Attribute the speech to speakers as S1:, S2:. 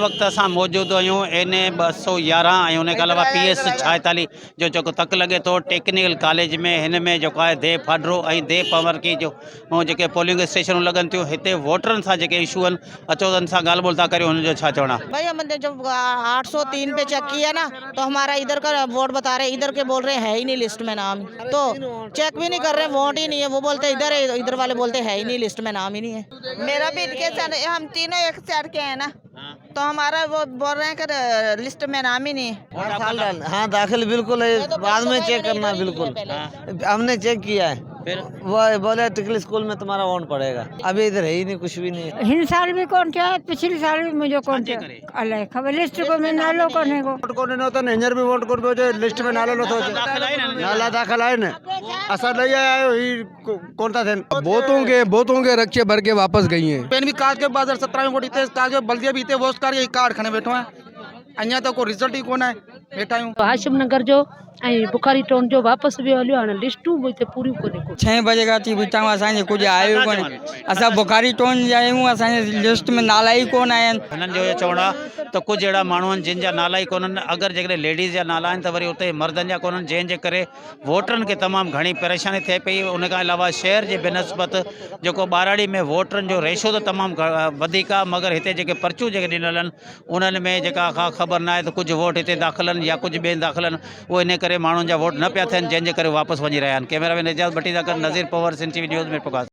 S1: वक्त असां मौजूद आहियूं एन 211 ऐं उन खां अलावा PS 46 जो जेको तक लॻे थो टेक्निकल कॉलेज में हिन में जेको आहे दे फाडरो ऐं दे पवरकी जो ऐं जेके पोलिंग स्टेशनूं लॻनि थियूं हिते वोटरनि सां जेके इशू आहिनि अचो त सां ॻाल्हि ॿोल था करियो हुनजो छा चवणु आहे।
S2: भाई हमने जब 803 पे चेक किया ना तो हमारा इधर का वोट बता रहे, इधर के बोल रहे हैं ही नहीं लिस्ट में नाम, तो चेक भी नहीं कर रहे, वोट ही नहीं है। वो बोलते इधर है, इधर वाले बोलते है ही नहीं लिस्ट में नाम ही नहीं है। मेरा भी इनके साथ, हम तीनों एक साइड के हैं ना, तो हमारा वो बोल रहे हैं कि लिस्ट में नाम ही नहीं है।
S3: हाँ दाखिल बिल्कुल है, बाद में चेक करना बिल्कुल। हमने चेक किया है,
S1: फिर
S3: वो बोले टिकली स्कूल में तुम्हारा वोट पड़ेगा। अभी इधर है ही नहीं, कुछ भी नहीं है।
S4: हिन साल भी कौन क्या है, पिछले साल भी मुझे कौन क्या
S1: करे?
S4: अल्लाह खबर लिस्ट को मैं नालो कोने को
S5: वोट कोने न तो हिंजर भी वोट कर जो लिस्ट में नालो न तो नाला दाखिल आए न असा नहीं आयो ही कौन था थे
S6: बोतों के रखे भर के वापस गई हैं।
S5: पेन भी काज के 2017 में वोट इते काज के बल्दिया भी इते वोट कर कार्ड खने बैठो है अञा तो को रिजल्ट ही कोन है बैठा हूं।
S7: हाशिम नगर जो बुखारी टाउन जो वापस भी हलियो हाणे लिस्टूं भी इते पूरी कोने को
S8: 6 बजे का थी बीठा असांजे कुछ आयो कोन। असां बुखारी टाउन जा आहियूं, असांजे लिस्ट में नाला ही कोन आया आहिनि।
S1: हिननि जो इहो चवणु आहे त कुझु अहिड़ा माण्हू आहिनि जिन जा नाला ई कोन्हनि, अगरि जेकॾहिं लेडीज़ जा नाला आहिनि त वरी उते मर्दनि जा कोन्हनि, जंहिंजे करे वोटरनि खे तमामु घणी परेशानी थिए पई। उन खां अलावा शहर जे बिनस्बत जेको ॿाराड़ी में वोटरनि जो रेशो त तमामु वधीक आहे, मगर हिते जेके पर्चियूं जेके ॾिनल आहिनि उन्हनि में जेका ख़बर न आहे त कुझु वोट हिते दाख़िल आहिनि या कुझु ॿिए दाख़िल आहिनि, उहो इन करे माण्हुनि जा वोट न पिया थियनि, जंहिंजे करे वापसि वञी रहिया आहिनि। कैमरामैन एजाज़ भट्टी सां गॾु नज़ीर पवर, सिंध टीवी न्यूज़ में प्रकाश।